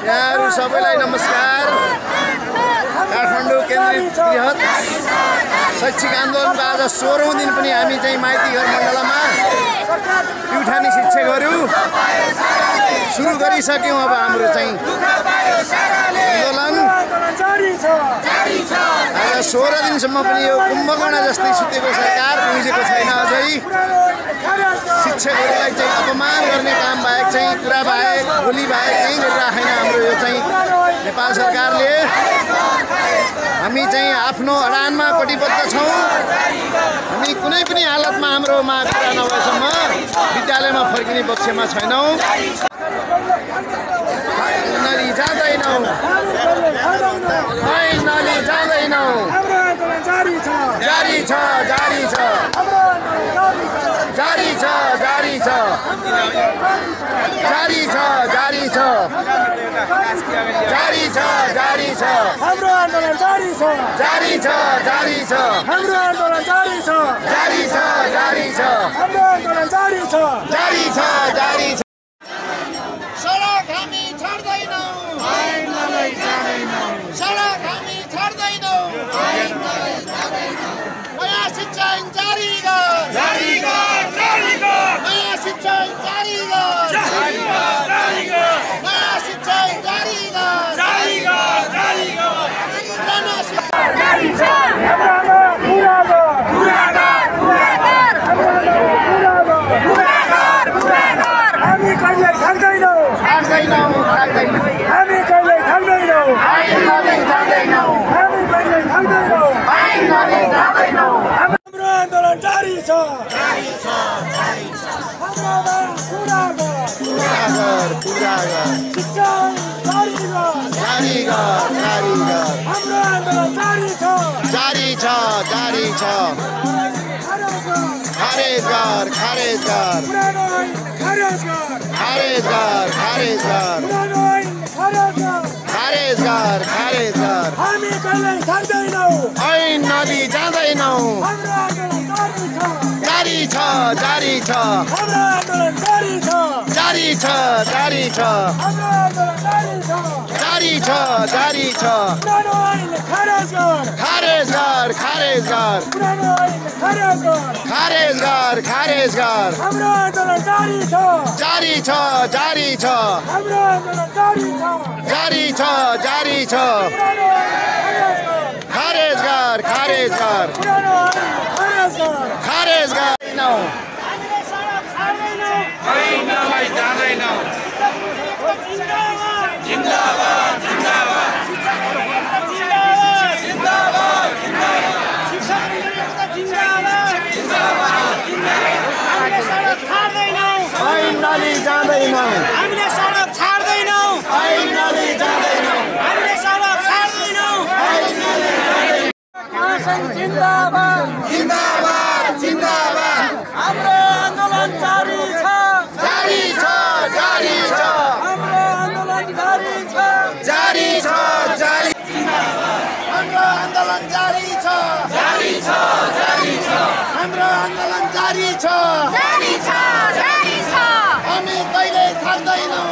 यहाँहरु सबैलाई नमस्कार। काठमाडौँ केन्द्रित बृहत शैक्षिक आन्दोलनको आज 16औं दिन पनि हामी चाहिँ माइतीघर मण्डलमा प्युठानी शिक्षकहरू सुरु गरिसक्यौं। अब हाम्रो चाहिँ आन्दोलन आज 16 दिनसम्म पनि यो कुम्भकर्ण जस्तै सुतेको सरकार पुगेको छैन। अझै शिक्षकहरूलाई चाहिँ अपमान गर्ने काम बाहेक चाहिँ कुरा बाहेक बोली बाहेक केही गरिराखेन हाम्रो यो चाहिँ नेपाल सरकारले। हामी चाहिँ आफ्नो अडानमा कटिबद्ध छौं। हामी कुनै पनि हालतमा हाम्रो माग पुरा नभएसम्म विद्यालयमा फर्किने पक्षमा छैनौं। नली जाँदैनौं, नली जाँदैनौं, जारी छ, जारी छ, जारी छ, जारी छ, जारी छ, जारी छ, जारी छ, जारी छ, जारी छ, हाम्रो आन्दोलन जारी छ, जारी छ, जारी छ, हाम्रो आन्दोलन जारी छ, जारी छ, जारी छ, हाम्रो आन्दोलन जारी छ, जारी छ, जारी छ। सडक हामी छाड्दैनौं, ऐनलाई जाँदैनौं, सडक हामी छाड्दैनौं, ऐनलाई जाँदैनौं। नयाँ शिक्षा ऐन जारी गर, जारी गर, जारी गर, नयाँ शिक्षा ऐन जारी गर, जारी गर, जारी गर, नयाँ शिक्षा ऐन जारी गर, जारी गर, जारी गर, नयाँ शिक्षा जारी छ, हाम्रो पुरा गर, पुरा गर, पुरा गर, पुरा गर, पुरा गर, पुरा गर। हामी कहिले थाक्दैनौं, थाक्दैनौं, थाक्दैनौं, हामी कहिले थाक्दैनौं, ऐनलाई जाँदैनौं, हामी कहिले थाक्दैनौं, ऐनलाई जाँदैनौं। हाम्रो आन्दोलन जारी छ, जारी छ, जारी छ, हाम्रो पुरा गर, पुरा गर, पुरा गर, शिक्षा जारी गर, जारी गर, जारी गर, हाम्रो आन्दोलन जारी छ, जारी छ, जारी छ, खारेज गर, खारेज गर, खारेज गर, खारेज गर, खारेज गर, खारेज गर, खारेज गर। हामी कहिले थाक्दैनौं, ऐन नदी जाँदैनौं, हाम्रो आन्दोलन जारी छ, जारी छ, हाम्रो आन्दोलन जारी छ, जारी छ, जारी छ, हाम्रो आन्दोलन जारी छ, जारी छ, पुरानो ऐन खारेज गर, खारेज गर, खारेज गर, पुरानो ऐन खारेज गर, खारेज गर, खारेज गर, हाम्रो आन्दोलन जारी छ, जारी छ, जारी छ, हाम्रो आन्दोलन जारी छ, जारी छ, जारी छ, पुरानो ऐन खारेज गर, खारेज गर, पुरानो ऐन खारेज गर, खारेज गर। हामीले सडक छाड्दैनौं, ऐनलाई जाँदैनौं, जिन्दाबाद, जिन्दाबाद, जिन्दाबाद, जिन्दाबाद, जिन्दाबाद, शिक्षक जिन्दाबाद, जिन्दाबाद, हामीले सडक छाड्दैनौं, ऐनलाई जाँदैनौं, हामीले सडक छाड्दैनौं, ऐनलाई जाँदैनौं, हामीले सडक छाड्दैनौं, ऐनलाई जाँदैनौं। जिन्दाबाद, जिन्दाबाद, जिन्दाबाद, हाम्रो आन्दोलन जारी छ, जारी छ, जारी छ, हाम्रो आन्दोलन जारी छ, जारी छ, जारी, हाम्रो आन्दोलन जारी छ, जारी छ, जारी छ, हाम्रो आन्दोलन जारी छ, जारी छ, जारी छ, हामी कहिले थाक्दैनौं,